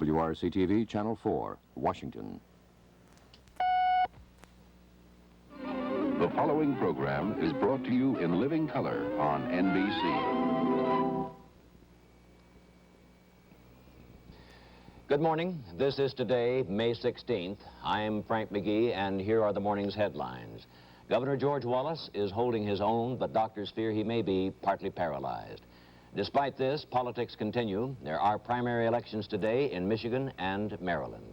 WRC-TV, Channel 4, Washington. The following program is brought to you in living color on NBC. Good morning. This is today, May 16th. I'm Frank McGee, and here are the morning's headlines. Governor George Wallace is holding his own, but doctors fear he may be partly paralyzed. Despite this, politics continue. There are primary elections today in Michigan and Maryland.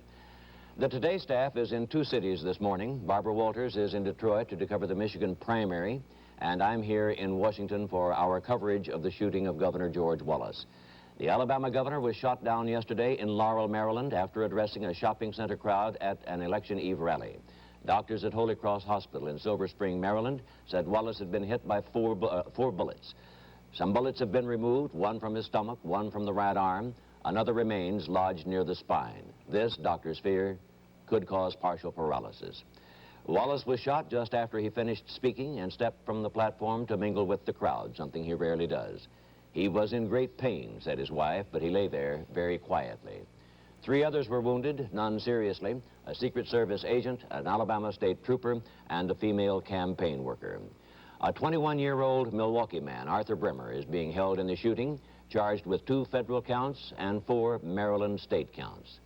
The Today staff is in two cities this morning. Barbara Walters is in Detroit to cover the Michigan primary, and I'm here in Washington for our coverage of the shooting of Governor George Wallace. The Alabama governor was shot down yesterday in Laurel, Maryland, after addressing a shopping center crowd at an election eve rally. Doctors at Holy Cross Hospital in Silver Spring, Maryland, said Wallace had been hit by four bullets. Some bullets have been removed, one from his stomach, one from the right arm. Another remains lodged near the spine. This, doctors fear, could cause partial paralysis. Wallace was shot just after he finished speaking and stepped from the platform to mingle with the crowd, something he rarely does. He was in great pain, said his wife, but he lay there very quietly. Three others were wounded, none seriously: a Secret Service agent, an Alabama state trooper, and a female campaign worker. A 21-year-old Milwaukee man, Arthur Bremer, is being held in the shooting, charged with 2 federal counts and 4 Maryland state counts.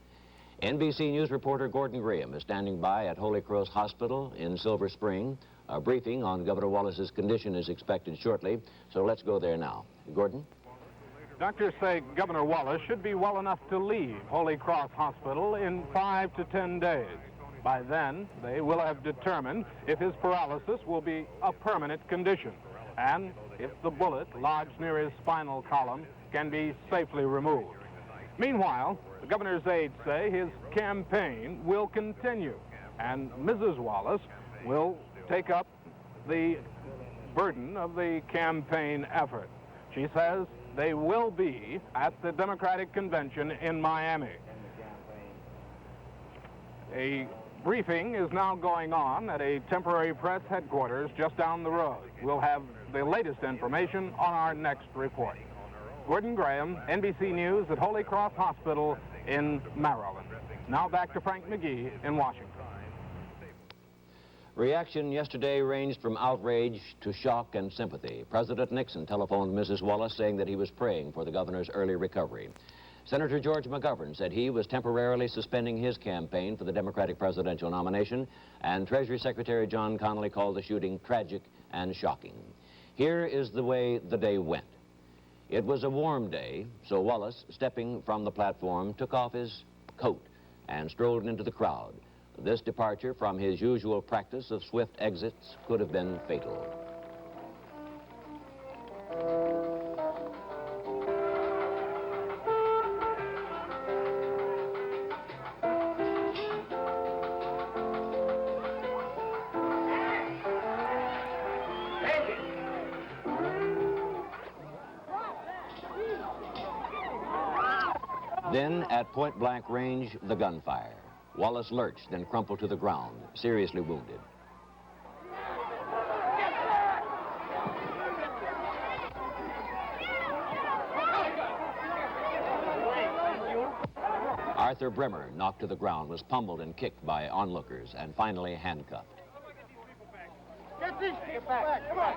NBC News reporter Gordon Graham is standing by at Holy Cross Hospital in Silver Spring. A briefing on Governor Wallace's condition is expected shortly, so let's go there now. Gordon? Doctors say Governor Wallace should be well enough to leave Holy Cross Hospital in 5 to 10 days. By then, they will have determined if his paralysis will be a permanent condition and if the bullet lodged near his spinal column can be safely removed. Meanwhile, the governor's aides say his campaign will continue, and Mrs. Wallace will take up the burden of the campaign effort. She says they will be at the Democratic Convention in Miami. A briefing is now going on at a temporary press headquarters just down the road. We'll have the latest information on our next report. Gordon Graham, NBC News at Holy Cross Hospital in Maryland. Now back to Frank McGee in Washington. Reaction yesterday ranged from outrage to shock and sympathy. President Nixon telephoned Mrs. Wallace saying that he was praying for the governor's early recovery. Senator George McGovern said he was temporarily suspending his campaign for the Democratic presidential nomination, and Treasury Secretary John Connally called the shooting tragic and shocking. Here is the way the day went. It was a warm day, so Wallace, stepping from the platform, took off his coat and strolled into the crowd. This departure from his usual practice of swift exits could have been fatal. Then, at point-blank range, the gunfire. Wallace lurched, then crumpled to the ground, seriously wounded. Arthur Bremer, knocked to the ground, was pummeled and kicked by onlookers and finally handcuffed. Get these people back, come on.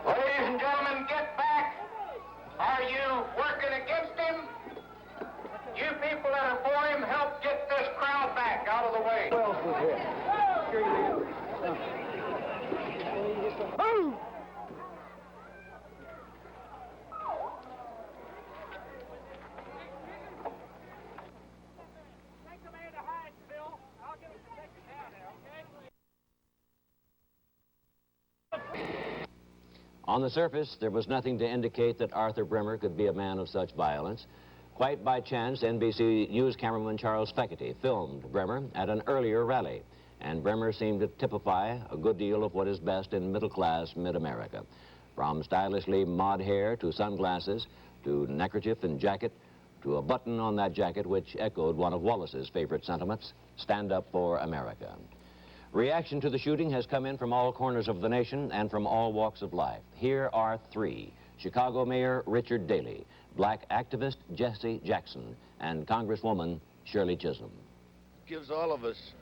Ladies and gentlemen, get back. Are you working against him? You people that are for him, help get this crowd back out of the way. Who else was here? Move! Take the man to hide, Phil. I'll give him protection down there, okay? On the surface, there was nothing to indicate that Arthur Bremer could be a man of such violence. Quite by chance, NBC News cameraman Charles Feckerty filmed Bremer at an earlier rally, and Bremer seemed to typify a good deal of what is best in middle-class mid-America. From stylishly mod hair to sunglasses to neckerchief and jacket, to a button on that jacket which echoed one of Wallace's favorite sentiments, stand up for America. Reaction to the shooting has come in from all corners of the nation and from all walks of life. Here are three: Chicago Mayor Richard Daley, black activist Jesse Jackson, and Congresswoman Shirley Chisholm. Gives all of us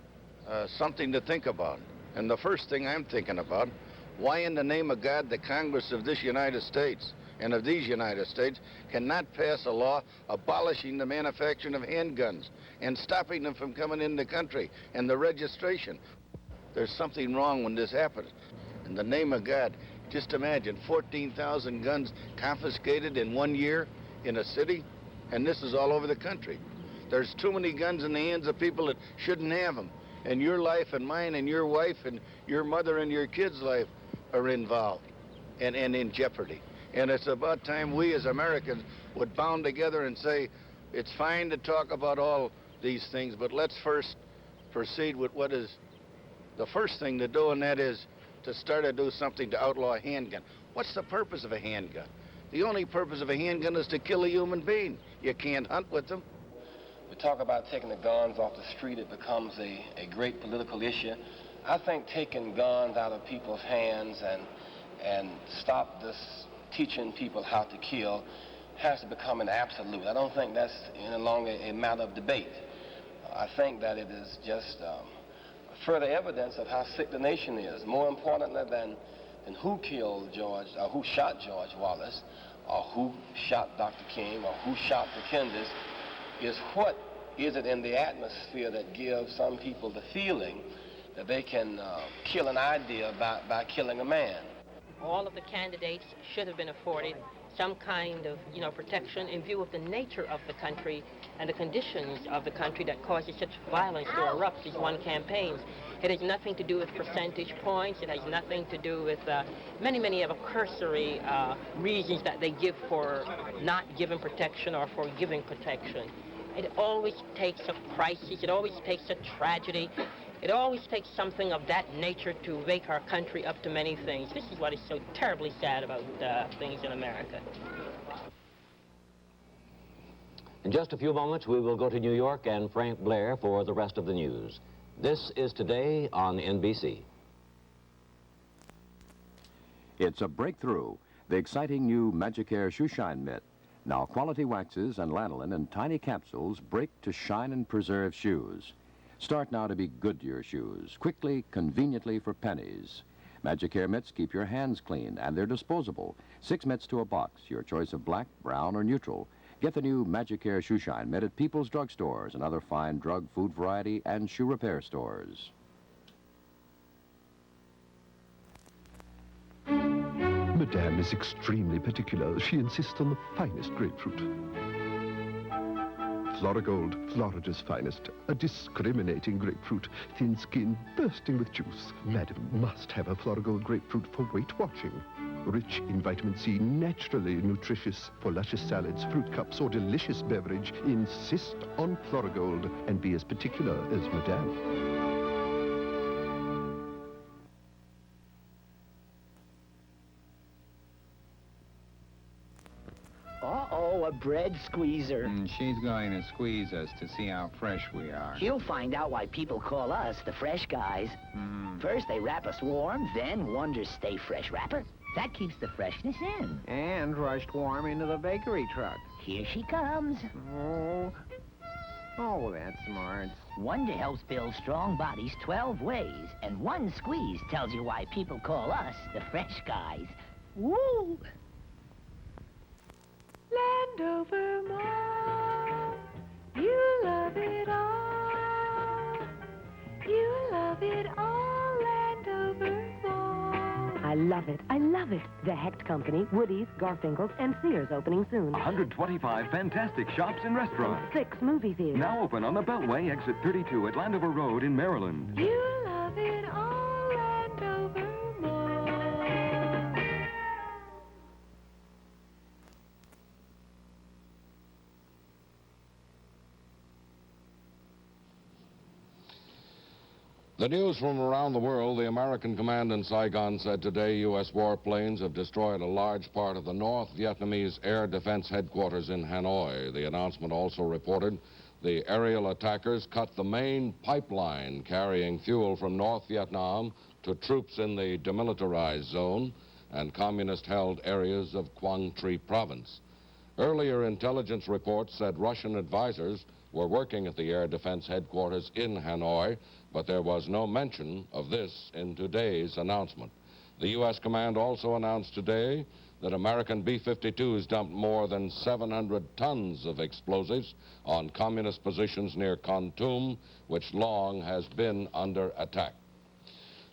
something to think about. And the first thing I'm thinking about, why in the name of God the Congress of this United States and of these United States cannot pass a law abolishing the manufacturing of handguns and stopping them from coming in the country and the registration. There's something wrong when this happens. In the name of God, just imagine 14,000 guns confiscated in 1 year in a city, and this is all over the country. There's too many guns in the hands of people that shouldn't have them. And your life and mine and your wife and your mother and your kids' life are involved and in jeopardy. And it's about time we as Americans would bound together and say, it's fine to talk about all these things, but let's first proceed with what is the first thing to do, and that is to start to do something to outlaw a handgun. What's the purpose of a handgun? The only purpose of a handgun is to kill a human being. You can't hunt with them. We talk about taking the guns off the street, it becomes a great political issue. I think taking guns out of people's hands and stop this teaching people how to kill has to become an absolute. I don't think that's any longer a matter of debate. I think that it is just further evidence of how sick the nation is. More importantly than who killed George, or who shot George Wallace, or who shot Dr. King, or who shot the Kennedys, is what is it in the atmosphere that gives some people the feeling that they can kill an idea by killing a man. All of the candidates should have been afforded some kind of, protection in view of the nature of the country and the conditions of the country that causes such violence to erupt these one campaigns. It has nothing to do with percentage points. It has nothing to do with many of the cursory reasons that they give for not giving protection or for giving protection. It always takes a crisis. It always takes a tragedy. It always takes something of that nature to wake our country up to many things. This is what is so terribly sad about things in America. In just a few moments, we will go to New York and Frank Blair for the rest of the news. This is Today on NBC. It's a breakthrough, the exciting new Magicare Shoeshine Mitt. Now quality waxes and lanolin in tiny capsules break to shine and preserve shoes. Start now to be good to your shoes, quickly, conveniently for pennies. Magicare mitts keep your hands clean, and they're disposable. 6 mitts to a box, your choice of black, brown, or neutral. Get the new Magicare Shoeshine Mitt at People's Drug Stores and other fine drug, food variety, and shoe repair stores. Madame is extremely particular. She insists on the finest grapefruit. Florigold, Florida's finest. A discriminating grapefruit. Thin skin, bursting with juice. Madam must have a Florigold grapefruit for Weight Watching. Rich in vitamin C, naturally nutritious. For luscious salads, fruit cups, or delicious beverage, insist on Florigold and be as particular as Madame. Uh-oh, a bread squeezer. She's going to squeeze us to see how fresh we are. She'll find out why people call us the fresh guys. First, they wrap us warm, then Wonder's Stay Fresh wrapper. That keeps the freshness in. And rushed warm into the bakery truck. Here she comes. Oh, that's smart. Wonder helps build strong bodies 12 ways, and one squeeze tells you why people call us the fresh guys. Woo! Landover Mall, you love it all. You love it all, Landover Mall. I love it. I love it. The Hecht Company, Woody's, Garfinkel's, and Sears opening soon. 125 fantastic shops and restaurants. 6 movie theaters. Now open on the Beltway, exit 32 at Landover Road in Maryland. You love it all, Landover Mall. The news from around the world, the American command in Saigon said today U.S. warplanes have destroyed a large part of the North Vietnamese Air Defense Headquarters in Hanoi. The announcement also reported the aerial attackers cut the main pipeline carrying fuel from North Vietnam to troops in the demilitarized zone and communist-held areas of Quang Tri province. Earlier intelligence reports said Russian advisors were working at the Air Defense Headquarters in Hanoi, but there was no mention of this in today's announcement. The U.S. command also announced today that American B-52s dumped more than 700 tons of explosives on communist positions near Kontum, which long has been under attack.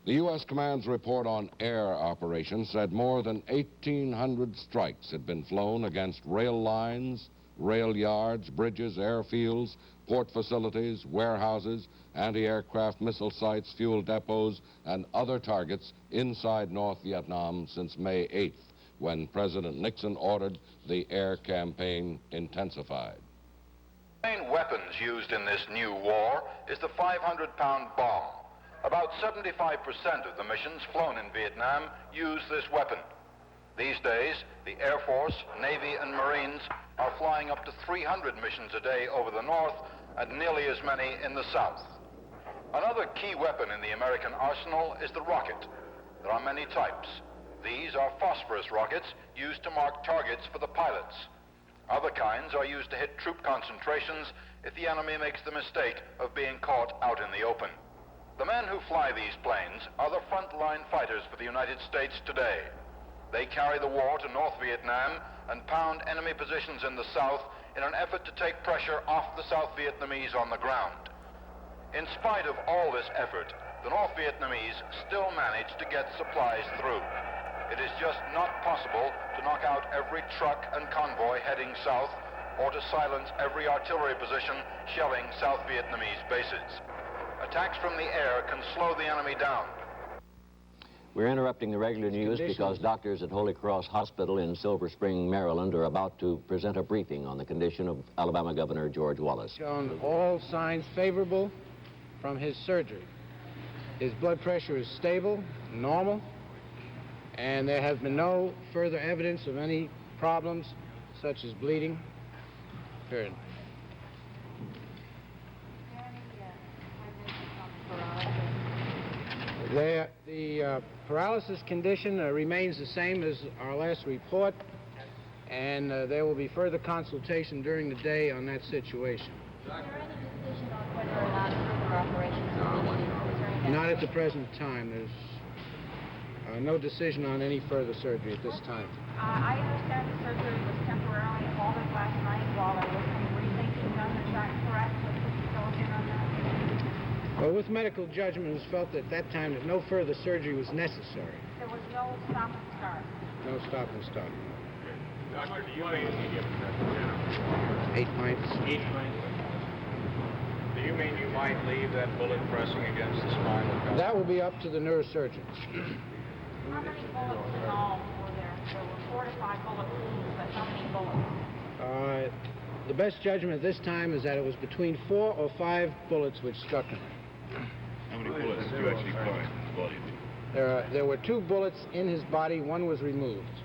The U.S. command's report on air operations said more than 1,800 strikes had been flown against rail lines, rail yards, bridges, airfields, port facilities, warehouses, anti-aircraft missile sites, fuel depots, and other targets inside North Vietnam since May 8th, when President Nixon ordered the air campaign intensified. The main weapons used in this new war is the 500-pound bomb. About 75% of the missions flown in Vietnam use this weapon. These days, the Air Force, Navy, and Marines are flying up to 300 missions a day over the north and nearly as many in the south. Another key weapon in the American arsenal is the rocket. There are many types. These are phosphorus rockets used to mark targets for the pilots. Other kinds are used to hit troop concentrations if the enemy makes the mistake of being caught out in the open. The men who fly these planes are the frontline fighters for the United States today. They carry the war to North Vietnam and pound enemy positions in the south in an effort to take pressure off the South Vietnamese on the ground. In spite of all this effort, the North Vietnamese still manage to get supplies through. It is just not possible to knock out every truck and convoy heading south or to silence every artillery position shelling South Vietnamese bases. Attacks from the air can slow the enemy down. We're interrupting the regular news because doctors at Holy Cross Hospital in Silver Spring, Maryland are about to present a briefing on the condition of Alabama Governor George Wallace. Shown all signs favorable from his surgery. His blood pressure is stable, normal, and there has been no further evidence of any problems such as bleeding. Period. The paralysis condition remains the same as our last report, and there will be further consultation during the day on that situation. Is there any decision on whether or not further operations will be needed? Not at the present time. There's no decision on any further surgery at this time. I understand the surgery was temporarily halted last night while there was some rethinking done. Is that correct? Could you fill us in on that? Well, with medical judgment, it was felt at that time that no further surgery was necessary. There was no stop and start. No stop and start. Doctor, do you mean you give us 8 pints. 8 pints? Do you mean you might leave that bullet pressing against the spinal column? That will be up to the neurosurgeons. How many bullets in all were there? There were 4 to 5 bullet wounds, but how many bullets? The best judgment at this time is that it was between 4 or 5 bullets which struck him. How many bullets did you actually find in his body? There were 2 bullets in his body. 1 was removed.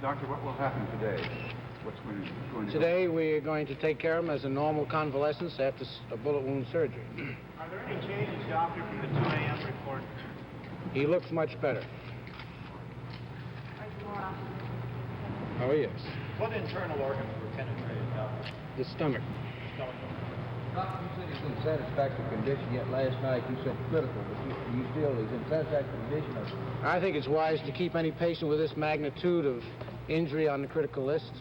Doctor, what will happen today? What's going to Today we are going to take care of him as a normal convalescence after a bullet wound surgery. Are there any changes, Doctor, from the 2 a.m. report? He looks much better. Oh, yes. What internal organs were penetrated, Doctor? The stomach. Doctor, you said he's in satisfactory condition, yet last night you said critical, but you feel he's in satisfactory condition? I think it's wise to keep any patient with this magnitude of injury on the critical list.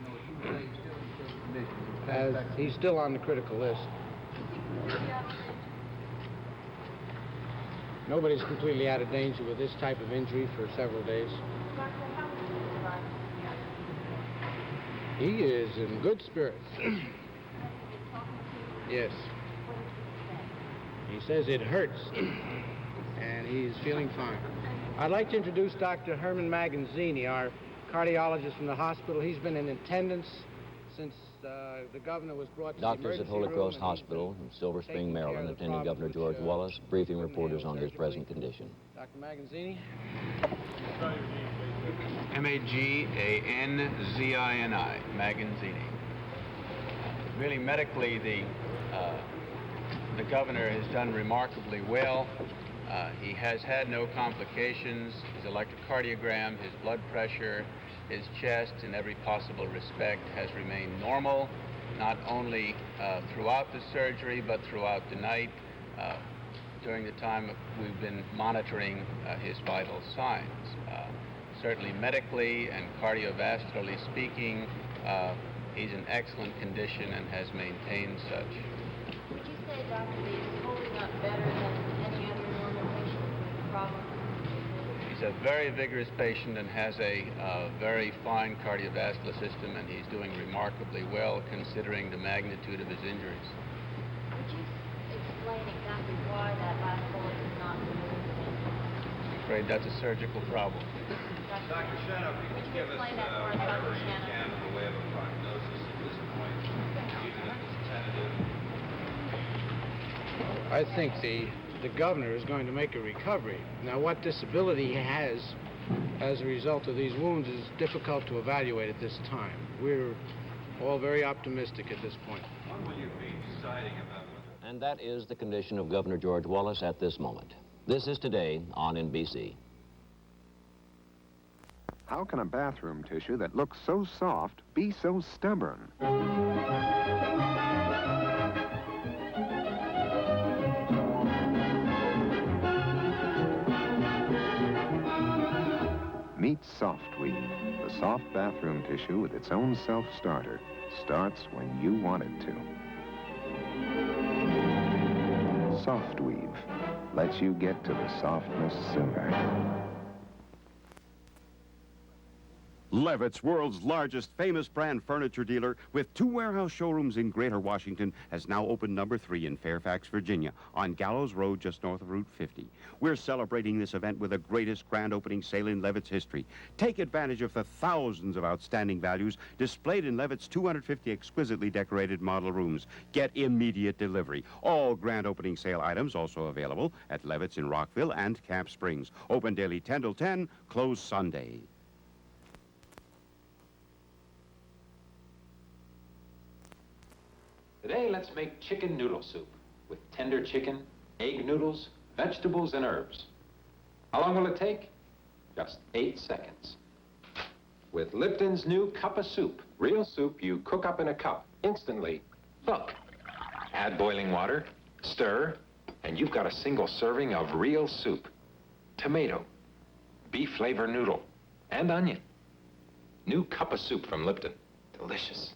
No, you say he's still in critical condition. As he's still on the critical list. Nobody's completely out of danger with this type of injury for several days. He is in good spirits. Yes. He says it hurts, and he's feeling fine. I'd like to introduce Dr. Herman Magazzini, our cardiologist from the hospital. He's been in attendance since the governor was brought to Doctors the at Holy emergency Cross room, Hospital in Silver Spring, taking care of Maryland, the attending problems Governor George which, Wallace, briefing certainly reporters on his surgically. present condition. Dr. Magazzini. M-A-G-A-N-Z-I-N-I, Magazzini. Really, medically, the governor has done remarkably well. He has had no complications. His electrocardiogram, his blood pressure, his chest, in every possible respect, has remained normal, not only throughout the surgery, but throughout the night, during the time we've been monitoring his vital signs. Certainly medically and cardiovascularly speaking, he's in excellent condition and has maintained such. Would you say, Doctor, that he's holding up better than any other normal patient with problems? He's a very vigorous patient and has a very fine cardiovascular system, and he's doing remarkably well considering the magnitude of his injuries. Would you explain exactly why that last bullet is not removed? I'm afraid that's a surgical problem. Dr. Shano, could you explain that for us, Dr. Shano? In the way of a prognosis at this point, even if it's tentative. I think the governor is going to make a recovery. Now, what disability he has as a result of these wounds is difficult to evaluate at this time. We're all very optimistic at this point. When will you be deciding about whether... And that is the condition of Governor George Wallace at this moment. This is Today on NBC. How can a bathroom tissue that looks so soft be so stubborn? Meet Softweave, the soft bathroom tissue with its own self-starter. Starts when you want it to. Softweave lets you get to the softness sooner. Levitt's, world's largest famous brand furniture dealer with 2 warehouse showrooms in Greater Washington, has now opened number 3 in Fairfax, Virginia, on Gallows Road just north of Route 50. We're celebrating this event with the greatest grand opening sale in Levitt's history. Take advantage of the thousands of outstanding values displayed in Levitt's 250 exquisitely decorated model rooms. Get immediate delivery. All grand opening sale items also available at Levitt's in Rockville and Camp Springs. Open daily 10 till 10, closed Sunday. Today, let's make chicken noodle soup with tender chicken, egg noodles, vegetables, and herbs. How long will it take? Just 8 seconds. With Lipton's new cup of soup. Real soup you cook up in a cup instantly. Look, add boiling water, stir, and you've got a single serving of real soup. Tomato, beef flavor noodle, and onion. New cup of soup from Lipton. Delicious.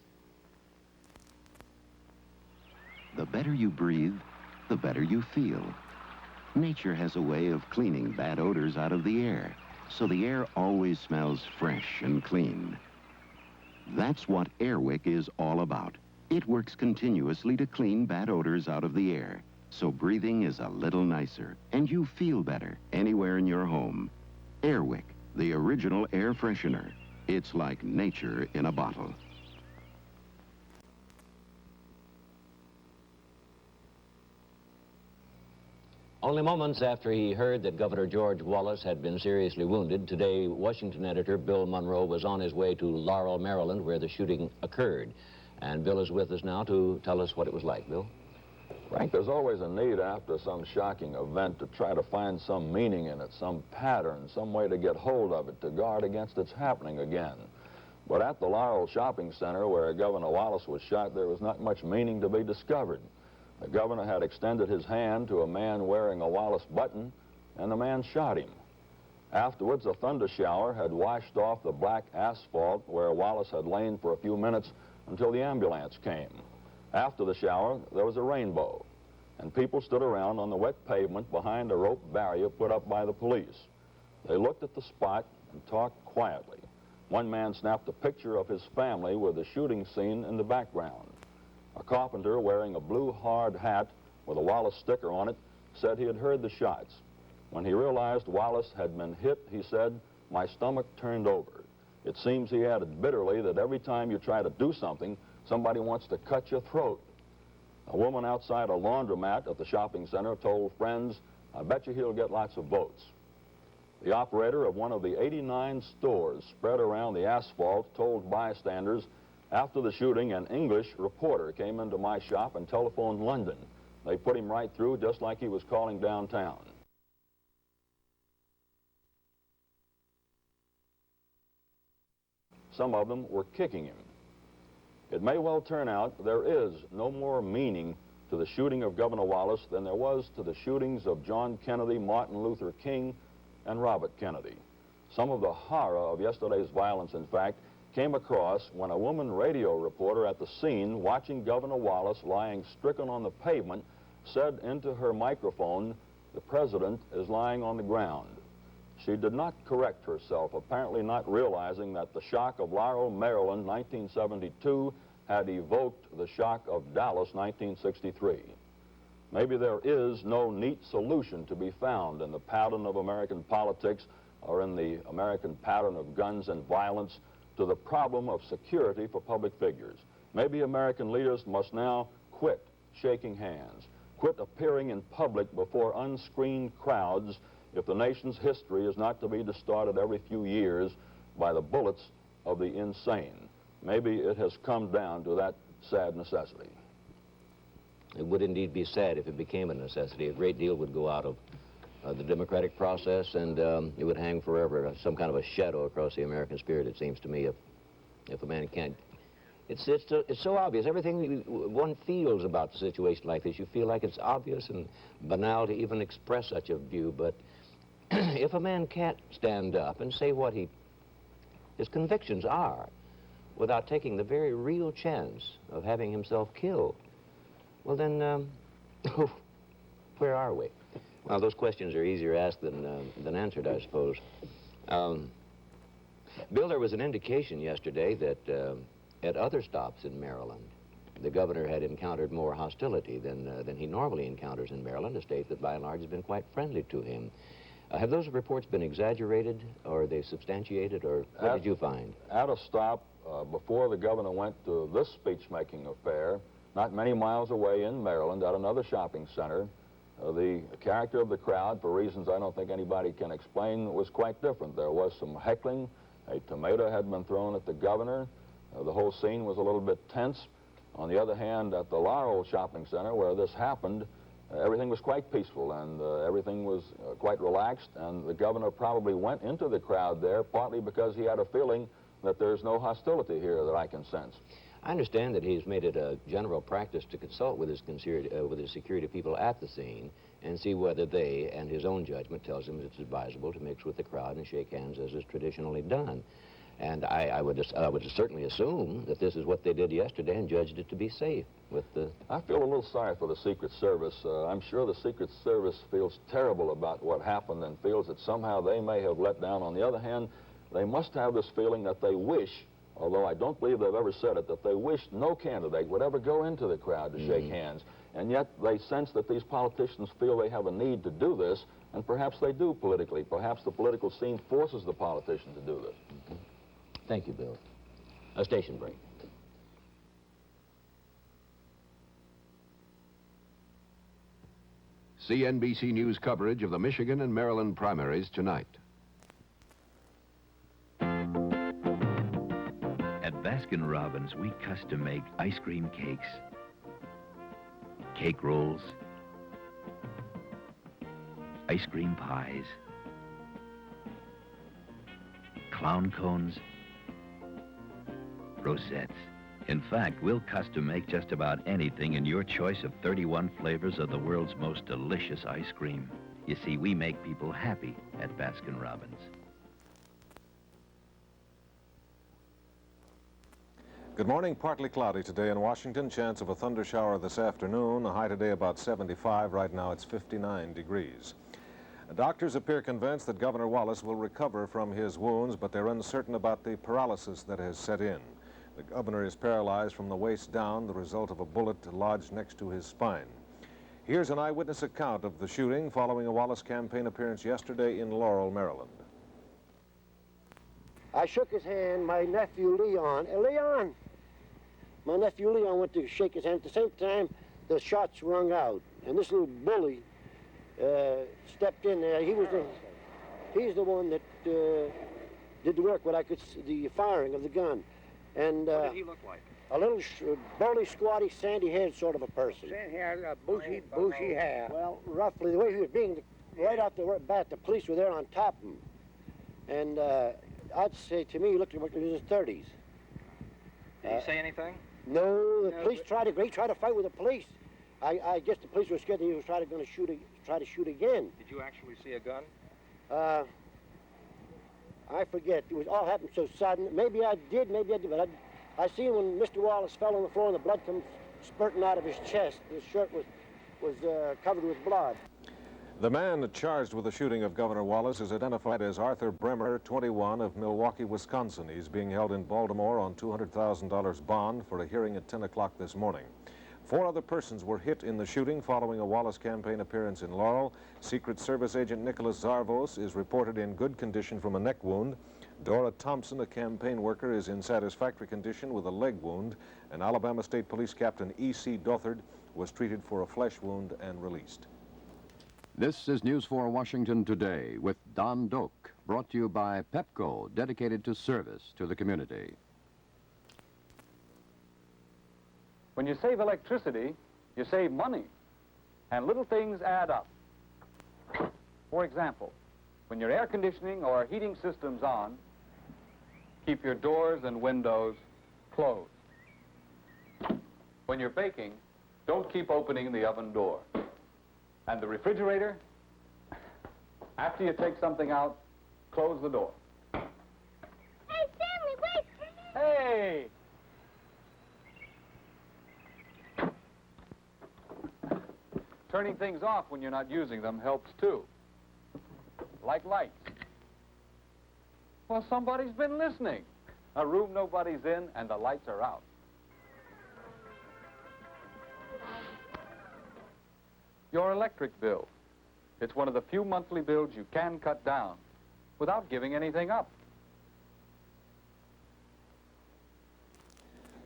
The better you breathe, the better you feel. Nature has a way of cleaning bad odors out of the air, so the air always smells fresh and clean. That's what Airwick is all about. It works continuously to clean bad odors out of the air, so breathing is a little nicer, and you feel better anywhere in your home. Airwick, the original air freshener. It's like nature in a bottle. Only moments after he heard that Governor George Wallace had been seriously wounded, today Washington editor Bill Monroe was on his way to Laurel, Maryland, where the shooting occurred. And Bill is with us now to tell us what it was like. Bill? Frank, there's always a need after some shocking event to try to find some meaning in it, some pattern, some way to get hold of it, to guard against its happening again. But at the Laurel Shopping Center, where Governor Wallace was shot, there was not much meaning to be discovered. The governor had extended his hand to a man wearing a Wallace button, and the man shot him. Afterwards, a thunder shower had washed off the black asphalt where Wallace had lain for a few minutes until the ambulance came. After the shower, there was a rainbow, and people stood around on the wet pavement behind a rope barrier put up by the police. They looked at the spot and talked quietly. One man snapped a picture of his family with the shooting scene in the background. A carpenter wearing a blue hard hat with a Wallace sticker on it said he had heard the shots. When he realized Wallace had been hit, he said, "My stomach turned over." It seems he added bitterly that every time you try to do something, Somebody wants to cut your throat. A woman outside a laundromat at the shopping center told friends, "I bet you he'll get lots of votes." The operator of one of the 89 stores spread around the asphalt told bystanders, "After the shooting, an English reporter came into my shop and telephoned London. They put him right through just like he was calling downtown." Some of them were kicking him. It may well turn out there is no more meaning to the shooting of Governor Wallace than there was to the shootings of John Kennedy, Martin Luther King, and Robert Kennedy. Some of the horror of yesterday's violence, in fact, came across when a woman radio reporter at the scene, watching Governor Wallace lying stricken on the pavement, said into her microphone, "The president is lying on the ground." She did not correct herself, apparently not realizing that the shock of Laurel, Maryland, 1972, had evoked the shock of Dallas, 1963. Maybe there is no neat solution to be found in the pattern of American politics or in the American pattern of guns and violence to the problem of security for public figures. Maybe American leaders must now quit shaking hands, quit appearing in public before unscreened crowds if the nation's history is not to be distorted every few years by the bullets of the insane. Maybe it has come down to that sad necessity. It would indeed be sad if it became a necessity. A great deal would go out of the democratic process, and it would hang forever, some kind of a shadow across the American spirit, it seems to me, if a man can't. It's so obvious. Everything one feels about the situation like this, you feel like it's obvious and banal to even express such a view, but if a man can't stand up and say what his convictions are without taking the very real chance of having himself killed, well then, where are we? Well, those questions are easier asked than answered, I suppose. Bill, there was an indication yesterday that at other stops in Maryland, the governor had encountered more hostility than he normally encounters in Maryland, a state that by and large has been quite friendly to him. Have those reports been exaggerated, or are they substantiated, or what did you find? At a stop before the governor went to this speech-making affair, not many miles away in Maryland at another shopping center, the character of the crowd, for reasons I don't think anybody can explain, was quite different. There was some heckling. A tomato had been thrown at the governor. The whole scene was a little bit tense. On the other hand, at the Laurel shopping center where this happened, everything was quite peaceful and everything was quite relaxed, and the governor probably went into the crowd there partly because he had a feeling that there's no hostility here that I can sense. I understand that he's made it a general practice to consult with his security people at the scene and see whether they and his own judgment tells him it's advisable to mix with the crowd and shake hands as is traditionally done. And I would certainly assume that this is what they did yesterday and judged it to be safe with the... I feel a little sorry for the Secret Service. I'm sure the Secret Service feels terrible about what happened and feels that somehow they may have let down. On the other hand, they must have this feeling that they wish, although I don't believe they've ever said it, that they wish no candidate would ever go into the crowd to shake hands. And yet they sense that these politicians feel they have a need to do this, and perhaps they do politically. Perhaps the political scene forces the politician to do this. Thank you, Bill. A station break. CNBC News coverage of the Michigan and Maryland primaries tonight. At Baskin-Robbins, we custom make ice cream cakes, cake rolls, ice cream pies, clown cones, rosettes. In fact, we'll custom make just about anything in your choice of 31 flavors of the world's most delicious ice cream. You see, we make people happy at Baskin-Robbins. Good morning. Partly cloudy today in Washington. Chance of a thunder shower this afternoon. A high today about 75. Right now it's 59 degrees. Doctors appear convinced that Governor Wallace will recover from his wounds, but they're uncertain about the paralysis that has set in. The governor is paralyzed from the waist down, the result of a bullet lodged next to his spine. Here's an eyewitness account of the shooting following a Wallace campaign appearance yesterday in Laurel, Maryland. I shook his hand, my nephew Leon. Leon, my nephew Leon went to shake his hand. At the same time, the shots rung out, and this little bully stepped in there. He's the one that did the work, what I could see, the firing of the gun. And what did he look like? A little burly, squatty, sandy-haired sort of a person. Sandy hair, bushy hair. Well, roughly, the way he was being, right off the bat, the police were there on top of him. And I'd say, to me, he looked like he was in his 30s. Did he say anything? No, the police tried to fight with the police. I guess the police were scared that he was try to shoot again. Did you actually see a gun? I forget. It was all happened so sudden. Maybe I did, but I seen when Mr. Wallace fell on the floor and the blood comes spurting out of his chest. His shirt was covered with blood. The man charged with the shooting of Governor Wallace is identified as Arthur Bremer, 21, of Milwaukee, Wisconsin. He's being held in Baltimore on $200,000 bond for a hearing at 10 o'clock this morning. 4 other persons were hit in the shooting following a Wallace campaign appearance in Laurel. Secret Service agent Nicholas Zarvos is reported in good condition from a neck wound. Dora Thompson, a campaign worker, is in satisfactory condition with a leg wound. And Alabama State Police Captain E.C. Dothard was treated for a flesh wound and released. This is News 4 Washington Today with Don Doak, brought to you by Pepco, dedicated to service to the community. When you save electricity, you save money, and little things add up. For example, when your air conditioning or heating system's on, keep your doors and windows closed. When you're baking, don't keep opening the oven door. And the refrigerator, after you take something out, close the door. Hey, Stanley, wait! Hey! Turning things off when you're not using them helps too. Like lights. Well, somebody's been listening. A room nobody's in and the lights are out. Your electric bill. It's one of the few monthly bills you can cut down without giving anything up.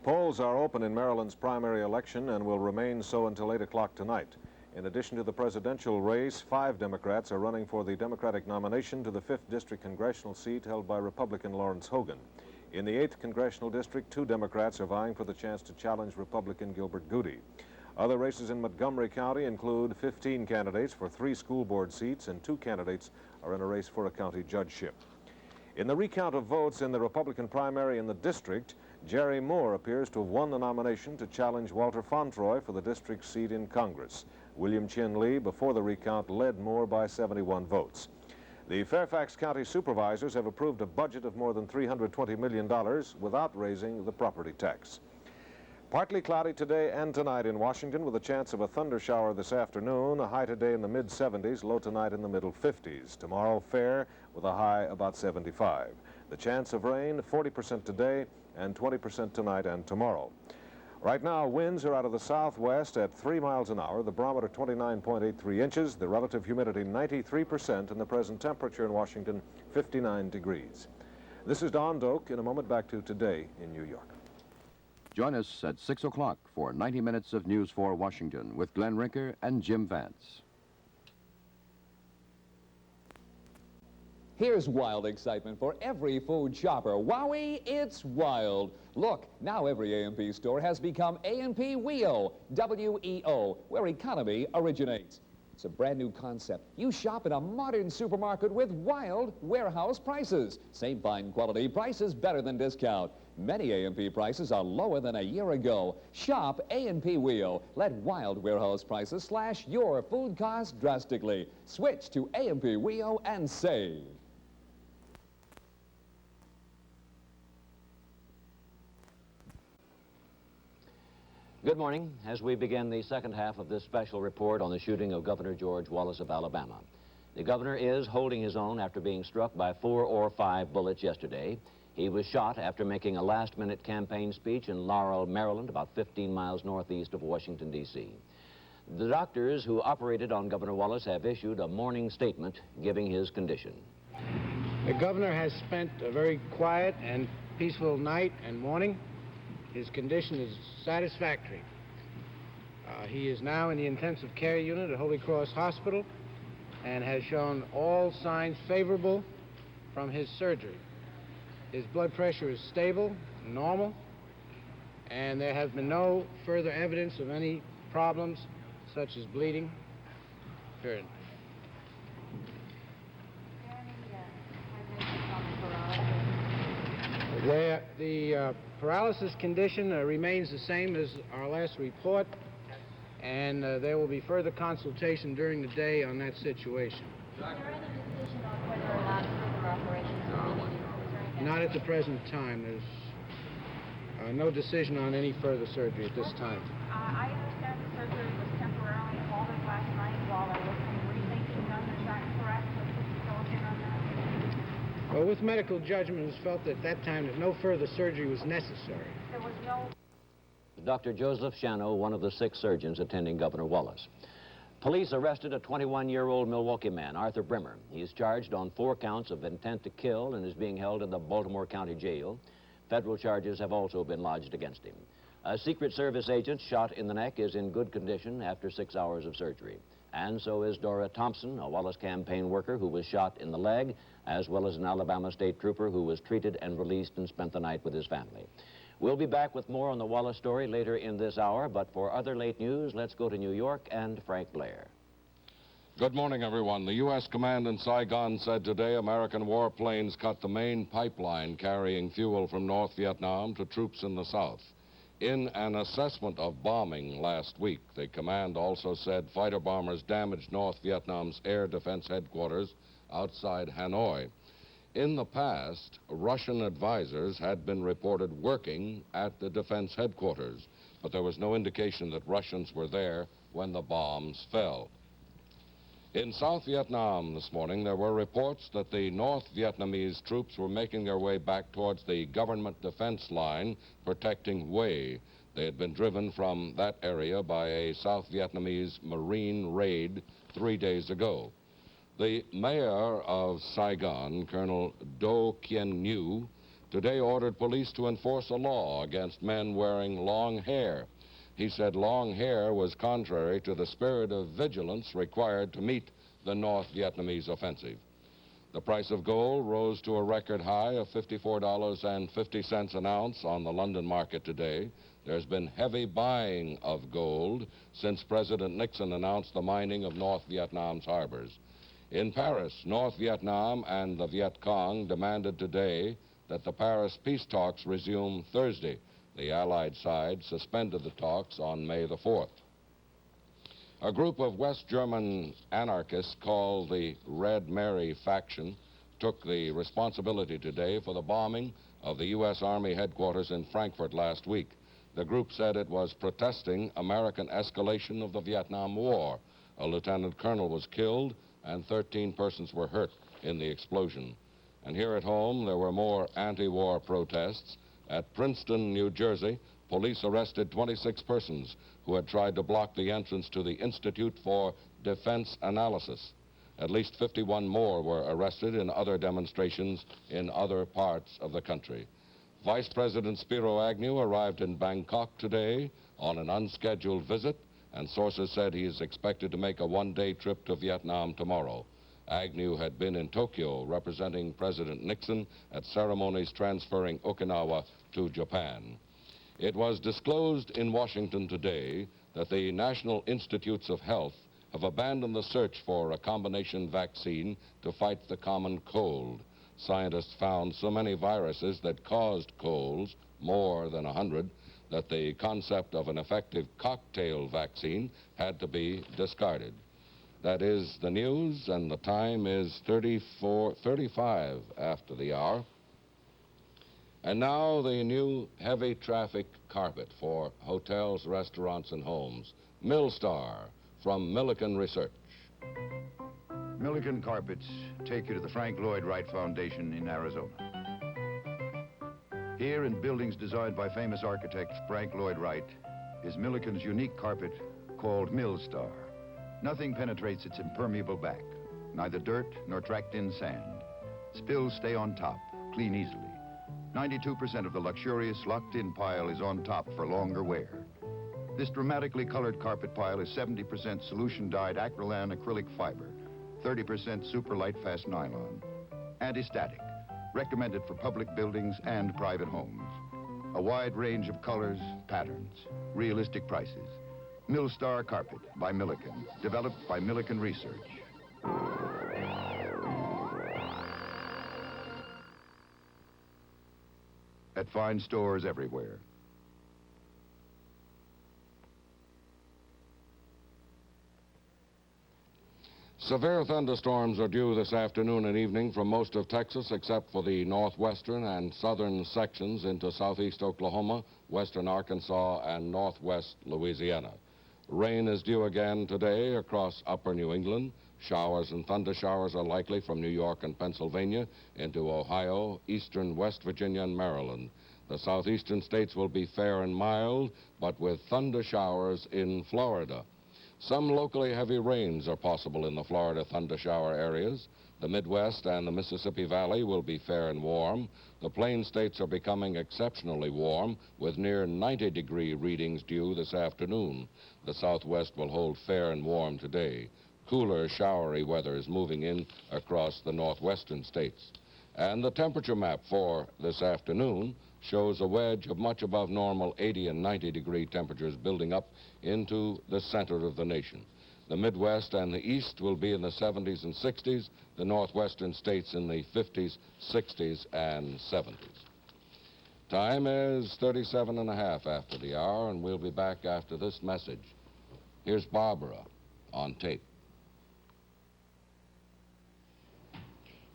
Polls are open in Maryland's primary election and will remain so until 8 o'clock tonight. In addition to the presidential race, 5 Democrats are running for the Democratic nomination to the 5th District congressional seat held by Republican Lawrence Hogan. In the 8th Congressional District, 2 Democrats are vying for the chance to challenge Republican Gilbert Goody. Other races in Montgomery County include 15 candidates for 3 school board seats, and 2 candidates are in a race for a county judgeship. In the recount of votes in the Republican primary in the district, Jerry Moore appears to have won the nomination to challenge Walter Fauntroy for the district seat in Congress. William Chin Lee, before the recount, led Moore by 71 votes. The Fairfax County supervisors have approved a budget of more than $320 million without raising the property tax. Partly cloudy today and tonight in Washington with a chance of a thunder shower this afternoon, a high today in the mid-70s, low tonight in the middle 50s. Tomorrow fair with a high about 75. The chance of rain, 40% today and 20% tonight and tomorrow. Right now, winds are out of the southwest at 3 miles an hour, the barometer 29.83 inches, the relative humidity 93%, and the present temperature in Washington 59 degrees. This is Don Doak. In a moment, back to Today in New York. Join us at 6 o'clock for 90 minutes of News 4 Washington with Glenn Rinker and Jim Vance. Here's wild excitement for every food shopper. Wowie, it's wild. Look, now every A&P store has become A&P WEO, W-E-O, where economy originates. It's a brand new concept. You shop in a modern supermarket with wild warehouse prices. Same fine quality, prices better than discount. Many A&P prices are lower than a year ago. Shop A&P WEO. Let wild warehouse prices slash your food costs drastically. Switch to A&P WEO and save. Good morning. As we begin the second half of this special report on the shooting of Governor George Wallace of Alabama. The governor is holding his own after being struck by 4 or 5 bullets yesterday. He was shot after making a last-minute campaign speech in Laurel, Maryland, about 15 miles northeast of Washington, D.C. The doctors who operated on Governor Wallace have issued a morning statement giving his condition. The governor has spent a very quiet and peaceful night and morning. His condition is satisfactory. He is now in the intensive care unit at Holy Cross Hospital and has shown all signs favorable from his surgery. His blood pressure is stable, normal, and there has been no further evidence of any problems such as bleeding. Period. The paralysis condition remains the same as our last report, and there will be further consultation during the day on that situation. Is there any decision on whether or not further operations will be needed? Is there any Not at the present time. There's no decision on any further surgery at this time. I understand the surgery was temporarily halted last night while there was some rethinking done. Is that correct? Could you fill us in on that? Well, with medical judgment, it was felt at that time that no further surgery was necessary. There was no... Dr. Joseph Shano, one of the 6 surgeons attending Governor Wallace. Police arrested a 21-year-old Milwaukee man, Arthur Brimmer. He is charged on 4 counts of intent to kill and is being held in the Baltimore County Jail. Federal charges have also been lodged against him. A Secret Service agent shot in the neck is in good condition after 6 hours of surgery. And so is Dora Thompson, a Wallace campaign worker who was shot in the leg, as well as an Alabama state trooper who was treated and released and spent the night with his family. We'll be back with more on the Wallace story later in this hour, but for other late news, let's go to New York and Frank Blair. Good morning, everyone. The U.S. command in Saigon said today American warplanes cut the main pipeline carrying fuel from North Vietnam to troops in the south. In an assessment of bombing last week, the command also said fighter bombers damaged North Vietnam's air defense headquarters outside Hanoi. In the past, Russian advisors had been reported working at the defense headquarters, but there was no indication that Russians were there when the bombs fell. In South Vietnam this morning, there were reports that the North Vietnamese troops were making their way back towards the government defense line protecting Hue. They had been driven from that area by a South Vietnamese Marine raid 3 days ago. The mayor of Saigon, Colonel Do Kien Nhu, today ordered police to enforce a law against men wearing long hair. He said long hair was contrary to the spirit of vigilance required to meet the North Vietnamese offensive. The price of gold rose to a record high of $54.50 an ounce on the London market today. There's been heavy buying of gold since President Nixon announced the mining of North Vietnam's harbors. In Paris, North Vietnam and the Viet Cong demanded today that the Paris peace talks resume Thursday. The Allied side suspended the talks on May the 4th. A group of West German anarchists called the Red Mary faction took the responsibility today for the bombing of the U.S. Army headquarters in Frankfurt last week. The group said it was protesting American escalation of the Vietnam War. A lieutenant colonel was killed and 13 persons were hurt in the explosion. And here at home, there were more anti-war protests. At Princeton, New Jersey, police arrested 26 persons who had tried to block the entrance to the Institute for Defense Analysis. At least 51 more were arrested in other demonstrations in other parts of the country. Vice President Spiro Agnew arrived in Bangkok today on an unscheduled visit, and sources said he is expected to make a one-day trip to Vietnam tomorrow. Agnew had been in Tokyo representing President Nixon at ceremonies transferring Okinawa to Japan. It was disclosed in Washington today that the National Institutes of Health have abandoned the search for a combination vaccine to fight the common cold. Scientists found so many viruses that caused colds, more than 100, that the concept of an effective cocktail vaccine had to be discarded. That is the news, and the time is 35 after the hour. And now the new heavy traffic carpet for hotels, restaurants, and homes. Millstar from Milliken Research. Milliken Carpets take you to the Frank Lloyd Wright Foundation in Arizona. Here in buildings designed by famous architect Frank Lloyd Wright is Milliken's unique carpet called Millstar. Nothing penetrates its impermeable back, neither dirt nor tracked-in sand. Spills stay on top, clean easily. 92% of the luxurious locked-in pile is on top for longer wear. This dramatically colored carpet pile is 70% solution-dyed acrylan acrylic fiber, 30% super light fast nylon. Anti-static, recommended for public buildings and private homes. A wide range of colors, patterns, realistic prices. Millstar Carpet by Milliken, developed by Milliken Research. At fine stores everywhere. Severe thunderstorms are due this afternoon and evening from most of Texas except for the northwestern and southern sections into southeast Oklahoma, western Arkansas, and northwest Louisiana. Rain is due again today across upper New England. Showers and thunder showers are likely from New York and Pennsylvania into Ohio, eastern West Virginia, and Maryland. The southeastern states will be fair and mild, but with thunder showers in Florida. Some locally heavy rains are possible in the Florida thunder shower areas. The Midwest and the Mississippi Valley will be fair and warm. The Plain States are becoming exceptionally warm, with near 90-degree readings due this afternoon. The Southwest will hold fair and warm today. Cooler, showery weather is moving in across the northwestern states. And the temperature map for this afternoon shows a wedge of much above normal 80 and 90-degree temperatures building up into the center of the nation. The Midwest and the East will be in the 70s and 60s, the northwestern states in the 50s, 60s, and 70s. Time is 37.5 after the hour, and we'll be back after this message. Here's Barbara on tape.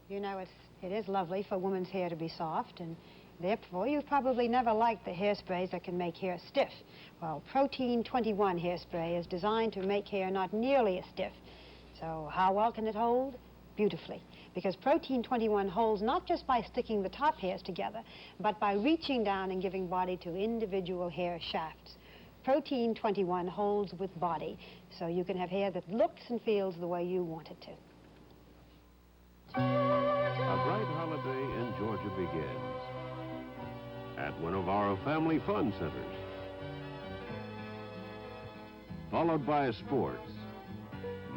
You know, it is lovely for women's hair to be soft, and therefore, you've probably never liked the hairsprays that can make hair stiff. Well, Protein 21 hairspray is designed to make hair not nearly as stiff. So how well can it hold? Beautifully. Because Protein 21 holds not just by sticking the top hairs together, but by reaching down and giving body to individual hair shafts. Protein 21 holds with body, so you can have hair that looks and feels the way you want it to. A bright holiday in Georgia begins at one of our family fun centers, followed by sports,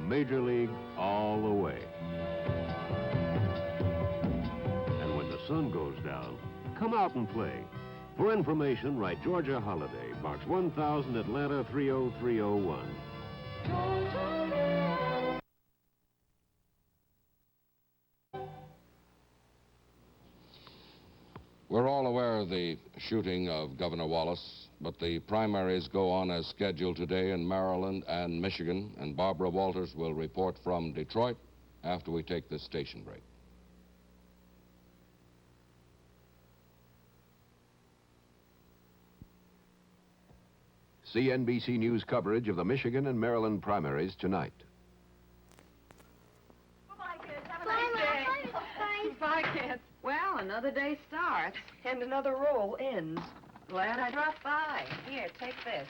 Major League all the way. And when the sun goes down, come out and play. For information, write Georgia Holiday, Box 1000, Atlanta 30301. We're all aware of the shooting of Governor Wallace, but the primaries go on as scheduled today in Maryland and Michigan, and Barbara Walters will report from Detroit after we take this station break. CNBC News coverage of the Michigan and Maryland primaries tonight. Bye, kids. Well, another day starts. And another roll ends. Glad I dropped by. Here, take this.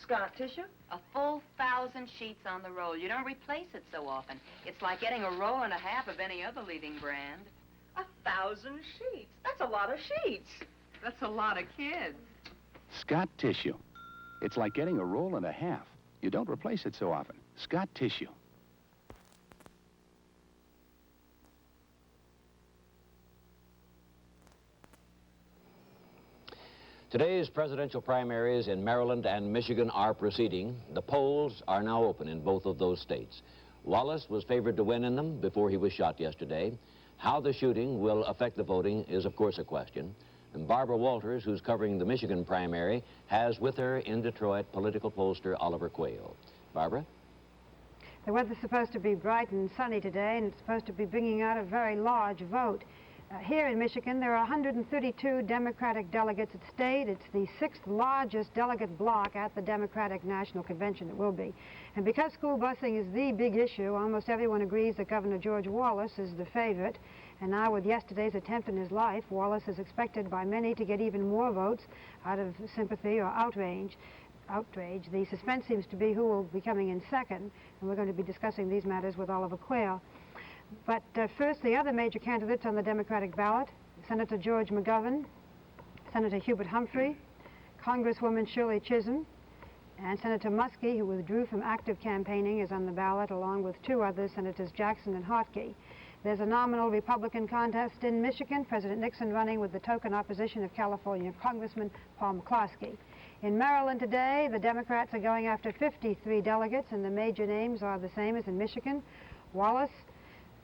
Scott tissue? A full 1,000 sheets on the roll. You don't replace it so often. It's like getting a roll and a half of any other leading brand. 1,000 sheets? That's a lot of sheets. That's a lot of kids. Scott tissue. It's like getting a roll and a half. You don't replace it so often. Scott tissue. Today's presidential primaries in Maryland and Michigan are proceeding. The polls are now open in both of those states. Wallace was favored to win in them before he was shot yesterday. How the shooting will affect the voting is, of course, a question. And Barbara Walters, who's covering the Michigan primary, has with her in Detroit political pollster Oliver Quayle. Barbara? The weather's supposed to be bright and sunny today, and it's supposed to be bringing out a very large vote. Here in Michigan, there are 132 Democratic delegates at state. It's the 6th largest delegate block at the Democratic National Convention. It will be. And because school busing is the big issue, almost everyone agrees that Governor George Wallace is the favorite. And now with yesterday's attempt in his life, Wallace is expected by many to get even more votes out of sympathy or outrage. The suspense seems to be who will be coming in second, and we're going to be discussing these matters with Oliver Quayle. But first, the other major candidates on the Democratic ballot, Senator George McGovern, Senator Hubert Humphrey, Congresswoman Shirley Chisholm, and Senator Muskie, who withdrew from active campaigning, is on the ballot, along with two others, Senators Jackson and Hotkey. There's a nominal Republican contest in Michigan, President Nixon running with the token opposition of California Congressman Paul McCloskey. In Maryland today, the Democrats are going after 53 delegates, and the major names are the same as in Michigan: Wallace,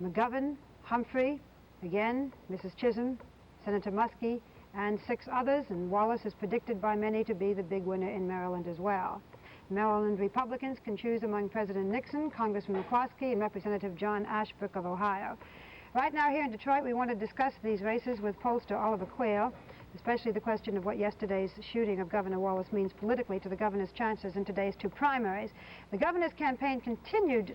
McGovern, Humphrey, again, Mrs. Chisholm, Senator Muskie, and 6 others, and Wallace is predicted by many to be the big winner in Maryland as well. Maryland Republicans can choose among President Nixon, Congressman McCloskey, and Representative John Ashbrook of Ohio. Right now here in Detroit, we want to discuss these races with pollster Oliver Quayle, especially the question of what yesterday's shooting of Governor Wallace means politically to the governor's chances in today's 2 primaries. The governor's campaign continued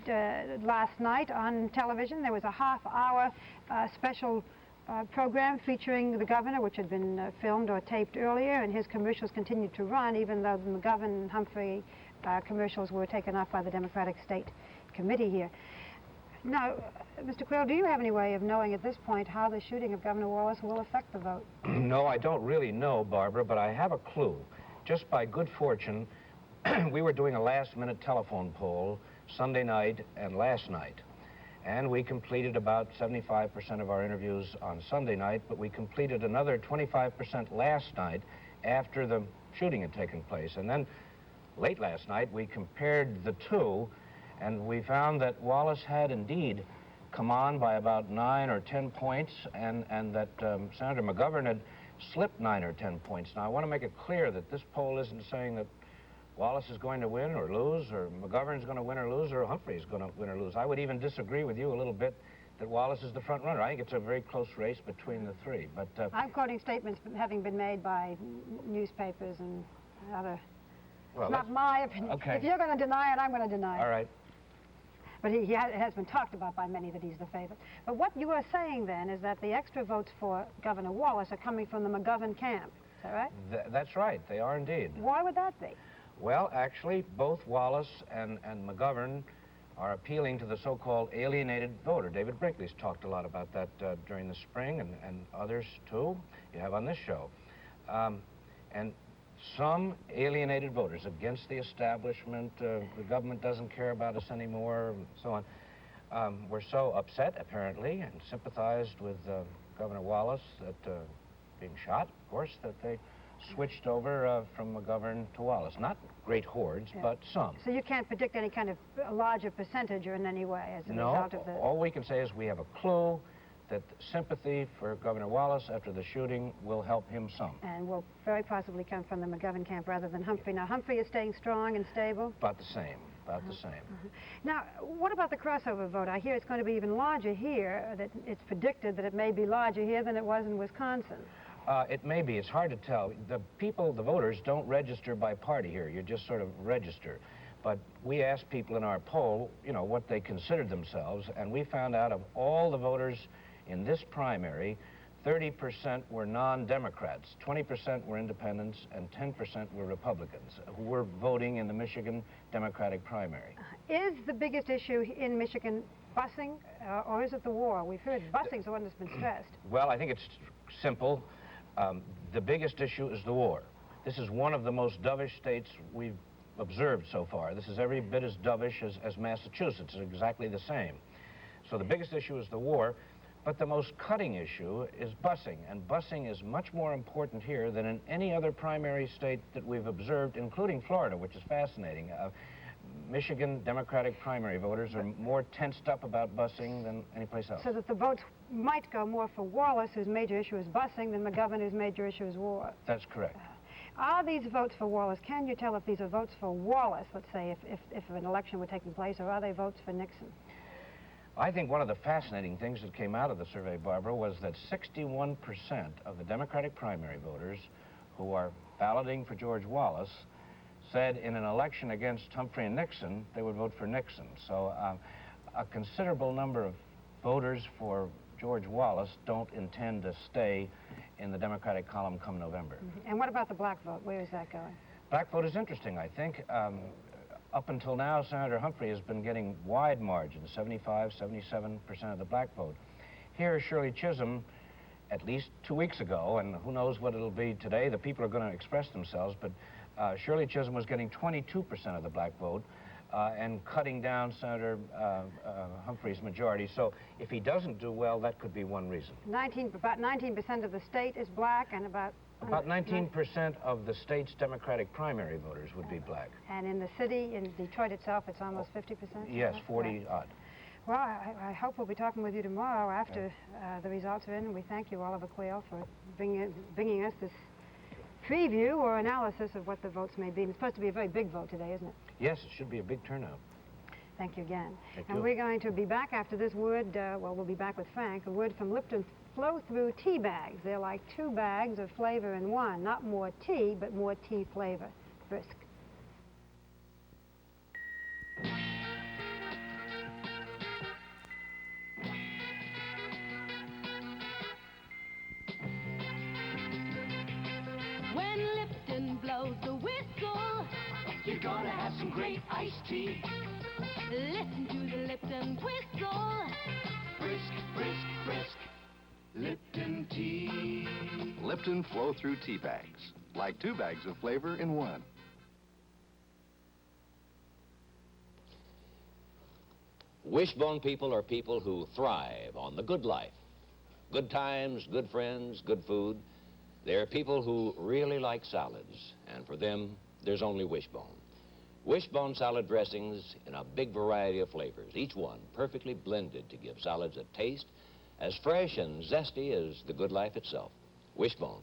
last night on television. There was a half-hour special program featuring the governor, which had been filmed or taped earlier, and his commercials continued to run, even though the McGovern and Humphrey commercials were taken off by the Democratic State Committee here. Now, Mr. Quayle, do you have any way of knowing at this point how the shooting of Governor Wallace will affect the vote? No, I don't really know, Barbara, but I have a clue. Just by good fortune, we were doing a last-minute telephone poll Sunday night and last night. And we completed about 75% of our interviews on Sunday night, but we completed another 25% last night after the shooting had taken place. And then late last night, we compared the two, and we found that Wallace had indeed come on by about 9 or 10 points, and that Senator McGovern had slipped 9 or 10 points. Now, I want to make it clear that this poll isn't saying that Wallace is going to win or lose, or McGovern's going to win or lose, or Humphrey's going to win or lose. I would even disagree with you a little bit that Wallace is the front runner. I think it's a very close race between the 3. But I'm quoting statements having been made by newspapers and other. Well, it's not my opinion. Okay. If you're going to deny it, I'm going to deny it. All right. But it has been talked about by many that he's the favorite. But what you are saying then is that the extra votes for Governor Wallace are coming from the McGovern camp. Is that right? That's right. They are indeed. Why would that be? Well, actually, both Wallace and McGovern are appealing to the so-called alienated voter. David Brinkley's talked a lot about that during the spring, and others, too, you have on this show. And some alienated voters against the establishment, the government doesn't care about us anymore, and so on, were so upset, apparently, and sympathized with Governor Wallace that being shot, of course, that they switched over from McGovern to Wallace. Not great hordes, but some. So you can't predict any kind of larger percentage or in any way as a result of the... All we can say is we have a clue that sympathy for Governor Wallace after the shooting will help him some. And will very possibly come from the McGovern camp rather than Humphrey. Now, Humphrey is staying strong and stable? About the same, about the same. Now, what about the crossover vote? I hear it's going to be even larger here, that it's predicted that it may be larger here than it was in Wisconsin. It may be. It's hard to tell. The people, the voters, don't register by party here. You just sort of register. But we asked people in our poll, you know, what they considered themselves, and we found out of all the voters in this primary, 30% were non-Democrats, 20% were independents, and 10% were Republicans who were voting in the Michigan Democratic primary. Is the biggest issue in Michigan busing, or is it the war? We've heard busing's the one that's been stressed. Well, I think it's simple. The biggest issue is the war. This is one of the most dovish states we've observed so far. This is every bit as dovish as Massachusetts. It's exactly the same. So the biggest issue is the war, but the most cutting issue is busing, and busing is much more important here than in any other primary state that we've observed, including Florida, which is fascinating. Michigan Democratic primary voters are more tensed up about busing than anyplace else. So that the votes might go more for Wallace, whose major issue is busing, than McGovern, whose major issue is war. That's correct. Are these votes for Wallace? Can you tell if these are votes for Wallace, let's say, if an election were taking place, or are they votes for Nixon? I think one of the fascinating things that came out of the survey, Barbara, was that 61% of the Democratic primary voters who are balloting for George Wallace said in an election against Humphrey and Nixon, they would vote for Nixon. So a considerable number of voters for George Wallace don't intend to stay in the Democratic column come November. And what about the black vote? Where is that going? Black vote is interesting, I think. Up until now, Senator Humphrey has been getting wide margins, 75, 77% of the black vote. Here, Shirley Chisholm at least 2 weeks ago, and who knows what it'll be today. The people are going to express themselves, but Shirley Chisholm was getting 22% of the black vote and cutting down Senator Humphrey's majority. So if he doesn't do well, that could be one reason. About 19% of the state is black, and about 19% of the state's Democratic primary voters would be black. And in the city, in Detroit itself, it's almost 50%? Yes, 40 odd. Well, I hope we'll be talking with you tomorrow after the results are in, and we thank you, Oliver Quayle, for bringing us this preview or analysis of what the votes may be. And it's supposed to be a very big vote today, isn't it? Yes, it should be a big turnout. Thank you again. Thank and you. We're going to be back after this word, well, we'll be back with Frank, a word from Lipton's flow-through tea bags. They're like 2 bags of flavor in one, not more tea, but more tea flavor. Brisk. When Lipton blows the whistle, you're gonna have some great iced tea. Listen to the Lipton whistle. Brisk, brisk, brisk. Lipton tea. Lipton flow-through tea bags. Like 2 bags of flavor in one. Wishbone people are people who thrive on the good life. Good times, good friends, good food. They're people who really like salads, and for them, there's only Wishbone. Wishbone salad dressings in a big variety of flavors, each one perfectly blended to give salads a taste as fresh and zesty as the good life itself. Wishbone,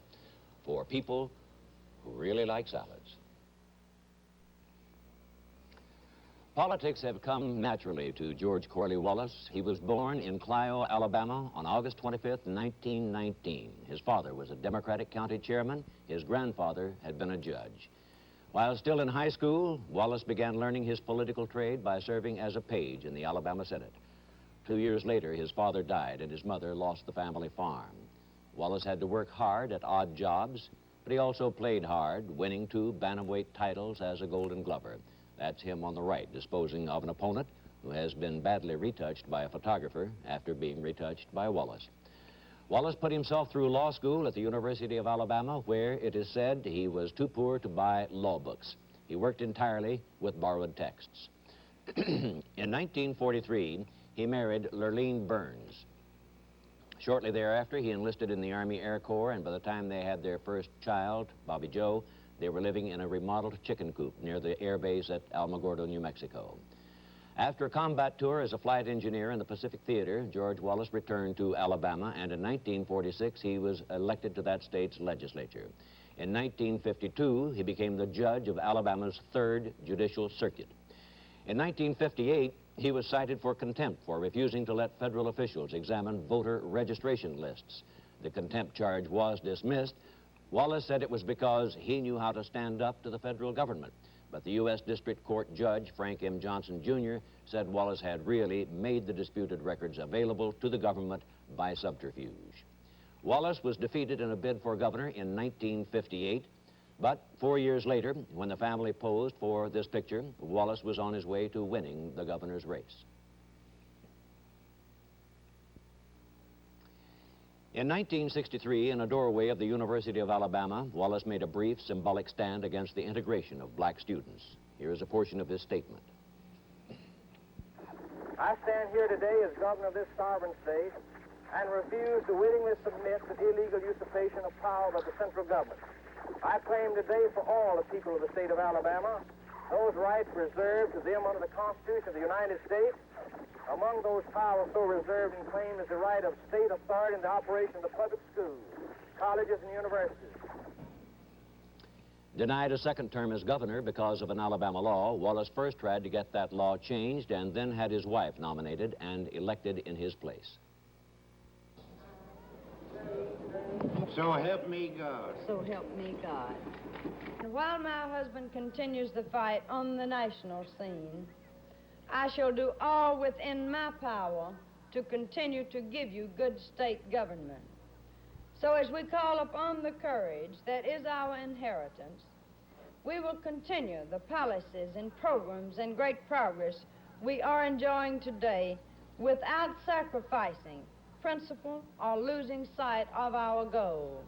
for people who really like salads. Politics have come naturally to George Corley Wallace. He was born in Clio, Alabama on August 25th, 1919. His father was a Democratic county chairman. His grandfather had been a judge. While still in high school, Wallace began learning his political trade by serving as a page in the Alabama Senate. 2 years later, his father died and his mother lost the family farm. Wallace had to work hard at odd jobs, but he also played hard, winning 2 bantamweight titles as a Golden Glover. That's him on the right, disposing of an opponent who has been badly retouched by a photographer after being retouched by Wallace. Wallace put himself through law school at the University of Alabama, where it is said he was too poor to buy law books. He worked entirely with borrowed texts. In 1943, he married Lurleen Burns. Shortly thereafter, he enlisted in the Army Air Corps, and by the time they had their first child, Bobby Joe, they were living in a remodeled chicken coop near the air base at Alamogordo, New Mexico. After a combat tour as a flight engineer in the Pacific Theater, George Wallace returned to Alabama, and in 1946 he was elected to that state's legislature. In 1952, he became the judge of Alabama's 3rd Judicial Circuit. In 1958, he was cited for contempt for refusing to let federal officials examine voter registration lists. The contempt charge was dismissed. Wallace said it was because he knew how to stand up to the federal government. But the U.S. District Court Judge, Frank M. Johnson, Jr., said Wallace had really made the disputed records available to the government by subterfuge. Wallace was defeated in a bid for governor in 1958, but 4 years later, when the family posed for this picture, Wallace was on his way to winning the governor's race. In 1963, in a doorway of the University of Alabama, Wallace made a brief, symbolic stand against the integration of black students. Here is a portion of his statement. I stand here today as governor of this sovereign state and refuse to wittingly submit to the illegal usurpation of power by the central government. I claim today for all the people of the state of Alabama those rights reserved to them under the Constitution of the United States. Among those powers so reserved and claimed is the right of state authority in the operation of the public schools, colleges, and universities. Denied a second term as governor because of an Alabama law, Wallace first tried to get that law changed and then had his wife nominated and elected in his place. So help me God. So help me God. And while my husband continues the fight on the national scene, I shall do all within my power to continue to give you good state government. So as we call upon the courage that is our inheritance, we will continue the policies and programs and great progress we are enjoying today without sacrificing principle or losing sight of our goal.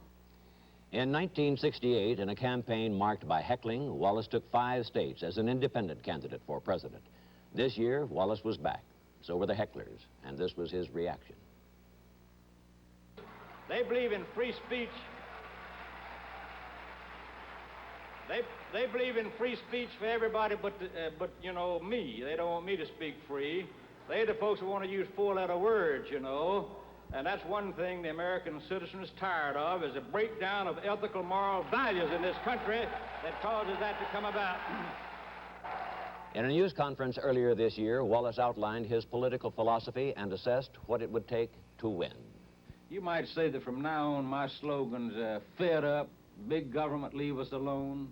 In 1968, in a campaign marked by heckling, Wallace took 5 states as an independent candidate for president. This year, Wallace was back. So were the hecklers, and this was his reaction. They believe in free speech. They believe in free speech for everybody but you know, me. They don't want me to speak free. They're the folks who want to use 4-letter words, you know. And that's one thing the American citizen is tired of, is a breakdown of ethical, moral values in this country that causes that to come about. In a news conference earlier this year, Wallace outlined his political philosophy and assessed what it would take to win. You might say that from now on my slogan's fed up, big government, leave us alone.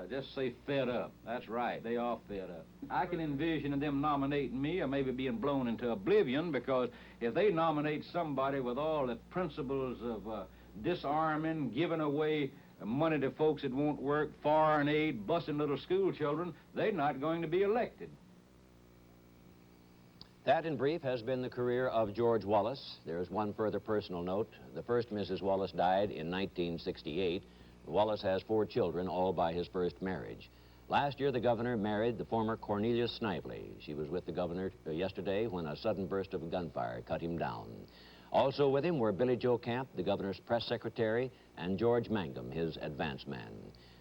Just say fed up. That's right, they are fed up. I can envision them nominating me or maybe being blown into oblivion, because if they nominate somebody with all the principles of disarming, giving away money to folks that won't work, foreign aid, busing little school children, they're not going to be elected. That, in brief, has been the career of George Wallace. There's one further personal note. The first Mrs. Wallace died in 1968. Wallace has 4 children, all by his first marriage. Last year, the governor married the former Cornelius Snively. She was with the governor yesterday when a sudden burst of gunfire cut him down. Also with him were Billy Joe Camp, the governor's press secretary, and George Mangum, his advance man.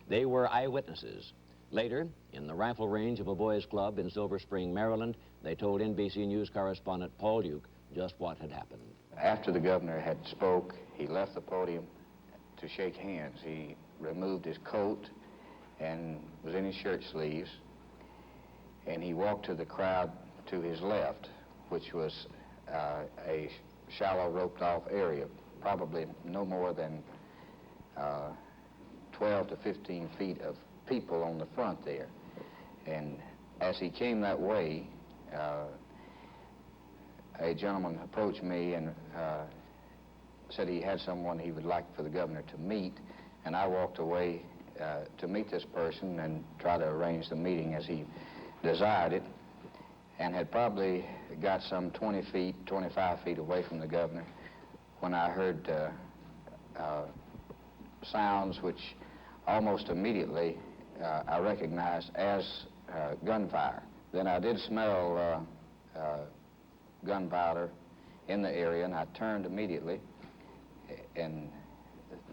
They were eyewitnesses. Later, in the rifle range of a boys' club in Silver Spring, Maryland, they told NBC News correspondent Paul Duke just what had happened. After the governor had spoke, he left the podium to shake hands. He removed his coat and was in his shirt sleeves, and he walked to the crowd to his left, which was a shallow roped-off area, probably no more than 12 to 15 feet of people on the front there. And as he came that way, a gentleman approached me and said he had someone he would like for the governor to meet, and I walked away to meet this person and try to arrange the meeting as he desired it, and had probably got some 20 feet, 25 feet away from the governor when I heard sounds which almost immediately I recognized as gunfire. Then I did smell gunpowder in the area, and I turned immediately, and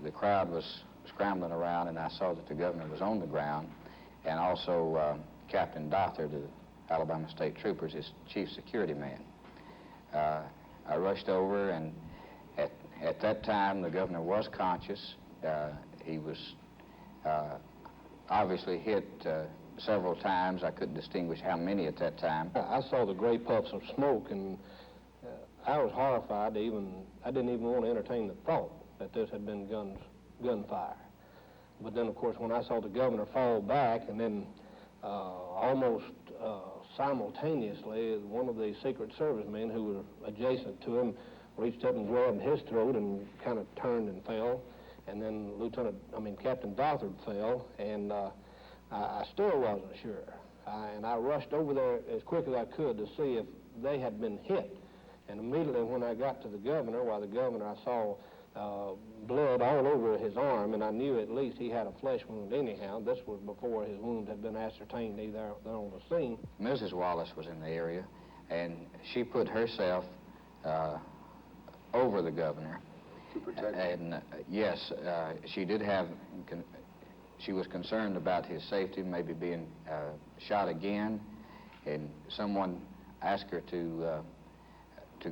the crowd was scrambling around, and I saw that the governor was on the ground, and also Captain Dothard, the Alabama State Troopers, his chief security man. I rushed over, and at that time the governor was conscious. He was obviously hit several times. I couldn't distinguish how many at that time. I saw the gray puffs of smoke, and I was horrified. I didn't even want to entertain the thought that this had been gunfire. But then, of course, when I saw the governor fall back, and then almost simultaneously, one of the Secret Service men who were adjacent to him reached up and grabbed his throat and kind of turned and fell. And then Captain Dothard fell, and I still wasn't sure. And I rushed over there as quick as I could to see if they had been hit. And immediately when I got to the governor, I saw blood all over his arm, and I knew at least he had a flesh wound anyhow. This was before his wound had been ascertained either there on the scene. Mrs. Wallace was in the area, and she put herself over the governor. To protect him? And yes, she did have, she was concerned about his safety, maybe being shot again, and someone asked her to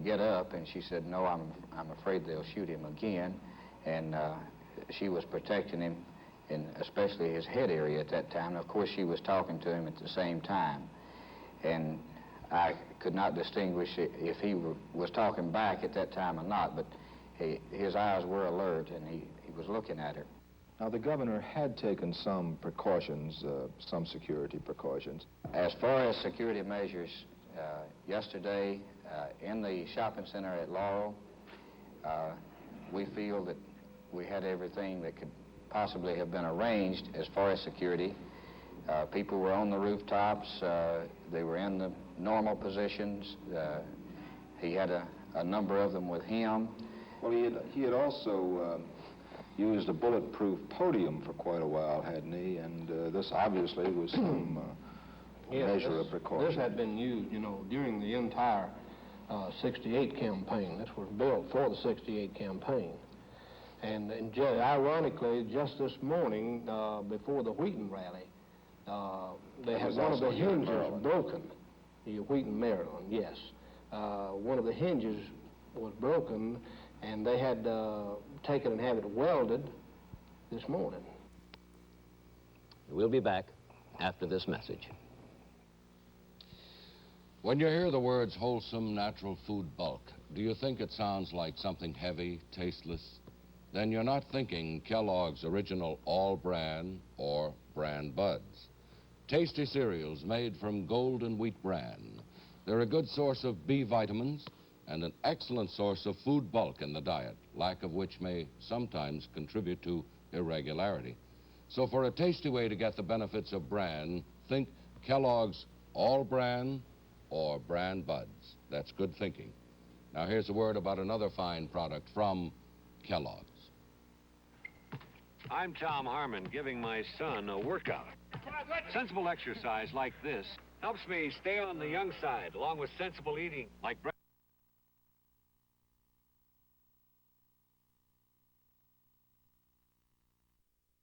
get up, and she said, no, I'm afraid they'll shoot him again. And she was protecting him, in especially his head area at that time. Of course, she was talking to him at the same time. And I could not distinguish if he was talking back at that time or not, but his eyes were alert, and he was looking at her. Now, the governor had taken some precautions, some security precautions. As far as security measures, yesterday in the shopping center at Laurel, we feel that we had everything that could possibly have been arranged as far as security. People were on the rooftops. They were in the normal positions. He had a number of them with him. Well, he had also used a bulletproof podium for quite a while, hadn't he? And this obviously was some measure of precaution. This had been used, you know, during the entire 68 campaign. This was built for the 68 campaign. And ironically, just this morning, before the Wheaton rally, they had one of the hinges broken. Wheaton, Maryland, yes. One of the hinges was broken, and they had taken and have it welded this morning. We'll be back after this message. When you hear the words wholesome natural food bulk, do you think it sounds like something heavy, tasteless? Then you're not thinking Kellogg's original all-bran or bran buds. Tasty cereals made from golden wheat bran. They're a good source of B vitamins and an excellent source of food bulk in the diet, lack of which may sometimes contribute to irregularity. So for a tasty way to get the benefits of bran, think Kellogg's all-bran or bran buds. That's good thinking. Now here's a word about another fine product from Kellogg's. I'm Tom Harmon, giving my son a workout. Sensible exercise like this helps me stay on the young side, along with sensible eating, like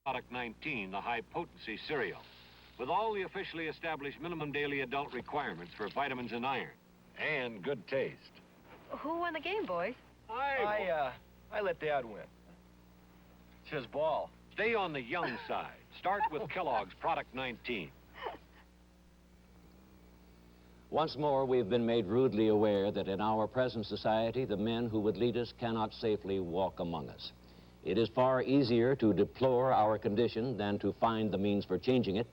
Product 19, the high-potency cereal, with all the officially established minimum daily adult requirements for vitamins and iron, and good taste. Who won the game, boys? I let Dad win. It's his ball. Stay on the young side. Start with Kellogg's Product 19. Once more, we've been made rudely aware that in our present society, the men who would lead us cannot safely walk among us. It is far easier to deplore our condition than to find the means for changing it.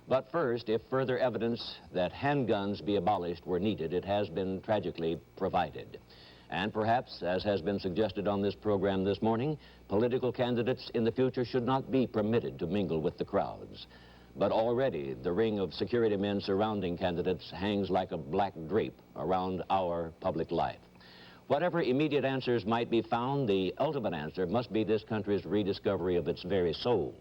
But first, if further evidence that handguns be abolished were needed, it has been tragically provided. And perhaps, as has been suggested on this program this morning, political candidates in the future should not be permitted to mingle with the crowds. But already, the ring of security men surrounding candidates hangs like a black drape around our public life. Whatever immediate answers might be found, the ultimate answer must be this country's rediscovery of its very soul.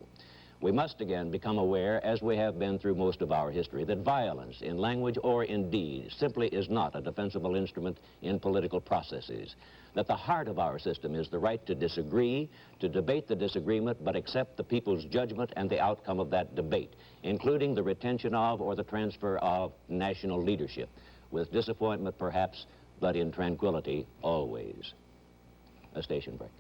We must again become aware, as we have been through most of our history, that violence in language or in deed simply is not a defensible instrument in political processes. That the heart of our system is the right to disagree, to debate the disagreement, but accept the people's judgment and the outcome of that debate, including the retention of or the transfer of national leadership, with disappointment perhaps, but in tranquility always. A station break.